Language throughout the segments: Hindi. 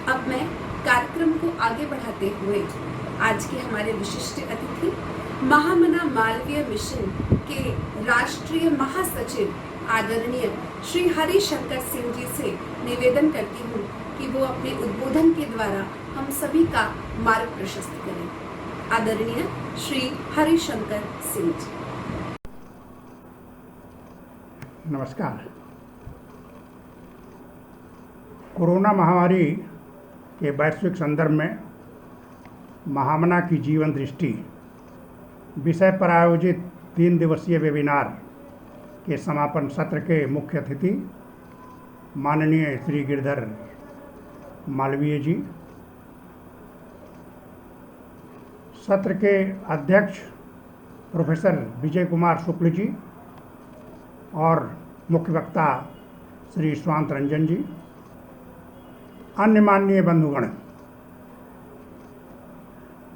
अब मैं कार्यक्रम को आगे बढ़ाते हुए आज के हमारे विशिष्ट अतिथि महामना मालवीय मिशन के राष्ट्रीय महासचिव आदरणीय श्री हरिशंकर सिंह जी से निवेदन करती हूँ कि वो अपने उद्बोधन के द्वारा हम सभी का मार्ग प्रशस्त करें। आदरणीय श्री हरिशंकर सिंह जी। नमस्कार। कोरोना महामारी के वैश्विक संदर्भ में महामना की जीवन दृष्टि विषय पर आयोजित 3 दिवसीय वेबिनार के समापन सत्र के मुख्य अतिथि माननीय श्री गिरधर मालवीय जी, सत्र के अध्यक्ष प्रोफेसर विजय कुमार शुक्ल जी और मुख्य वक्ता श्री स्वांत रंजन जी, अन्य माननीय बंधुगण,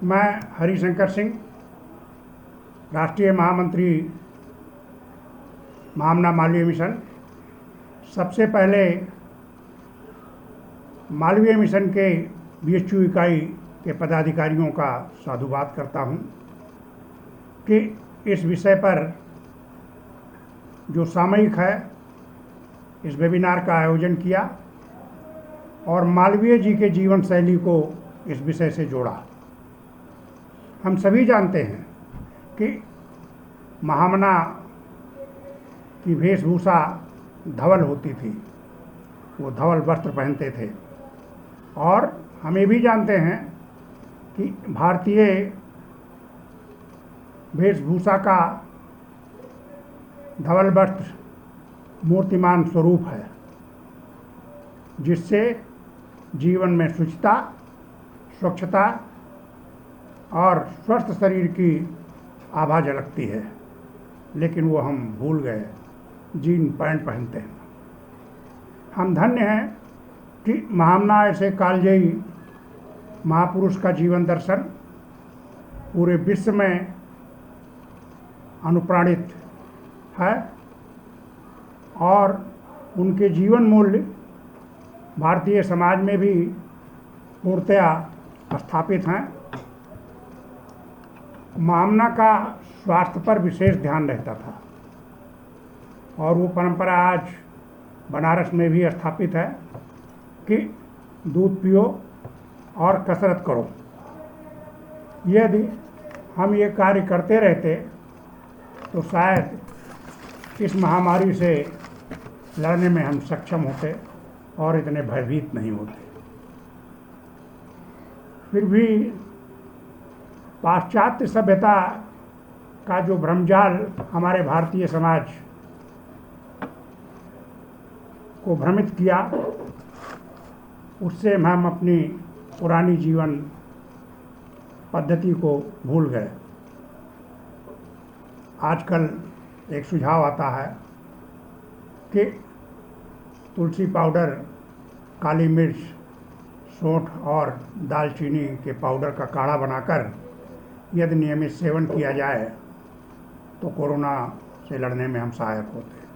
मैं हरिशंकर सिंह, राष्ट्रीय महामंत्री महामना मालवीय मिशन, सबसे पहले मालवीय मिशन के बीएचयू इकाई के पदाधिकारियों का साधुवाद करता हूं कि इस विषय पर जो सामयिक है इस वेबिनार का आयोजन किया और मालवीय जी के जीवन शैली को इस विषय से जोड़ा। हम सभी जानते हैं कि महामना की वेशभूषा धवल होती थी, वो धवल वस्त्र पहनते थे और हम ये भी जानते हैं कि भारतीय वेशभूषा का धवल वस्त्र मूर्तिमान स्वरूप है, जिससे जीवन में शुचिता, स्वच्छता और स्वस्थ शरीर की आभा झलकती है। लेकिन वो हम भूल गए, जीन पैंट पहनते हैं। हम धन्य हैं कि महामना ऐसे कालजयी महापुरुष का जीवन दर्शन पूरे विश्व में अनुप्राणित है और उनके जीवन मूल्य भारतीय समाज में भी पूर्णतया स्थापित हैं। महामना का स्वास्थ्य पर विशेष ध्यान रहता था और वो परंपरा आज बनारस में भी स्थापित है कि दूध पियो और कसरत करो। यदि हम ये कार्य करते रहते तो शायद इस महामारी से लड़ने में हम सक्षम होते और इतने भयभीत नहीं होते। फिर भी पाश्चात्य सभ्यता का जो भ्रमजाल हमारे भारतीय समाज को भ्रमित किया, उससे हम अपनी पुरानी जीवन पद्धति को भूल गए। आजकल एक सुझाव आता है कि तुलसी पाउडर, काली मिर्च, सौंठ और दालचीनी के पाउडर का काढ़ा बनाकर यदि नियमित सेवन किया जाए तो कोरोना से लड़ने में हम सहायक होते हैं।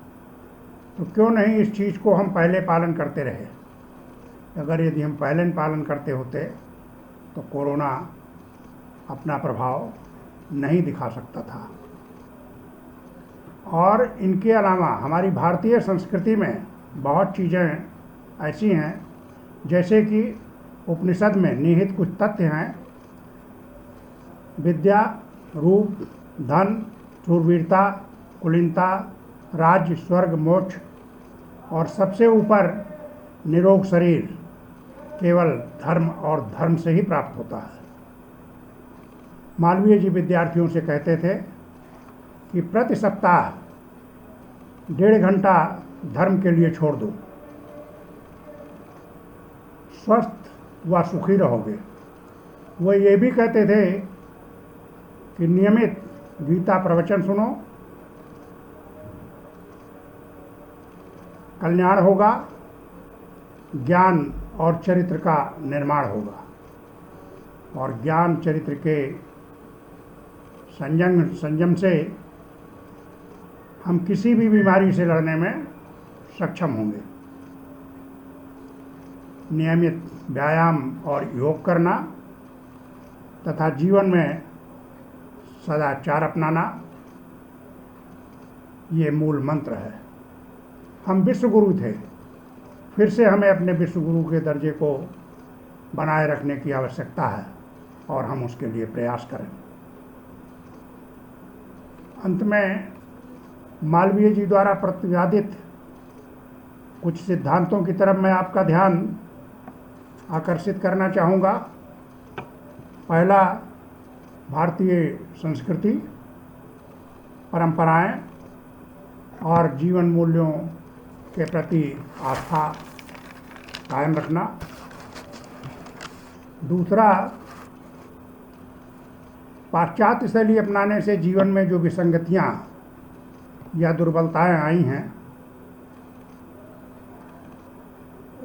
तो क्यों नहीं इस चीज़ को हम पहले पालन करते रहे। अगर यदि हम पहले पालन करते होते तो कोरोना अपना प्रभाव नहीं दिखा सकता था। और इनके अलावा हमारी भारतीय संस्कृति में बहुत चीज़ें ऐसी हैं जैसे कि उपनिषद में निहित कुछ तथ्य हैं। विद्या, रूप, धन, शूरवीरता, कुलीनता, राज्य, स्वर्ग, मोक्ष और सबसे ऊपर निरोग शरीर केवल धर्म और धर्म से ही प्राप्त होता है। मालवीय जी विद्यार्थियों से कहते थे कि प्रति सप्ताह 1.5 घंटा धर्म के लिए छोड़ दो, स्वस्थ व सुखी रहोगे। वो ये भी कहते थे कि नियमित गीता प्रवचन सुनो, कल्याण होगा, ज्ञान और चरित्र का निर्माण होगा और ज्ञान चरित्र के संयम से हम किसी भी बीमारी से लड़ने में सक्षम होंगे। नियमित व्यायाम और योग करना तथा जीवन में सदाचार अपनाना ये मूल मंत्र है। हम विश्व गुरु थे, फिर से हमें अपने विश्व गुरु के दर्जे को बनाए रखने की आवश्यकता है और हम उसके लिए प्रयास करें। अंत में मालवीय जी द्वारा प्रतिपादित कुछ सिद्धांतों की तरफ मैं आपका ध्यान आकर्षित करना चाहूँगा। पहला, भारतीय संस्कृति, परंपराएं और जीवन मूल्यों के प्रति आस्था कायम रखना। दूसरा, पाश्चात्य शैली अपनाने से जीवन में जो विसंगतियां या दुर्बलताएं आई हैं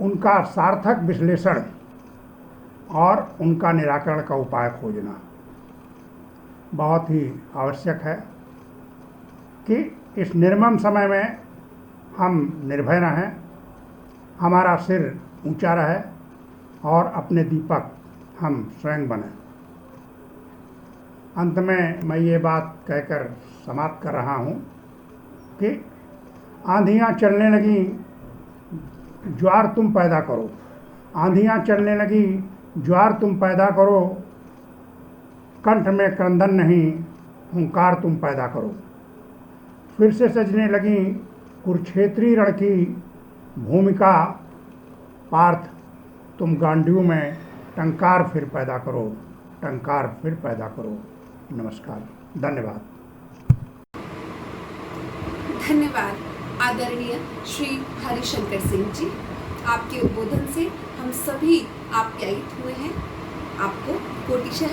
उनका सार्थक विश्लेषण और उनका निराकरण का उपाय खोजना बहुत ही आवश्यक है कि इस निर्मम समय में हम निर्भय रहें, हमारा सिर ऊंचा रहे और अपने दीपक हम स्वयं बने। अंत में मैं ये बात कहकर समाप्त कर रहा हूँ कि आंधियाँ चलने लगी, ज्वार तुम पैदा करो। आंधियाँ चलने लगी, ज्वार तुम पैदा करो। कंठ में क्रंदन नहीं, हुंकार तुम पैदा करो। फिर से सजने लगी कुरुक्षेत्री रण की भूमिका। पार्थ तुम गांडीव में टंकार फिर पैदा करो, टंकार फिर पैदा करो। नमस्कार, धन्यवाद। धन्यवाद आदरणीय श्री हरिशंकर सिंह जी। आपके उद्बोधन से हम सभी आप्यायित हुए हैं। आपको कोटिशः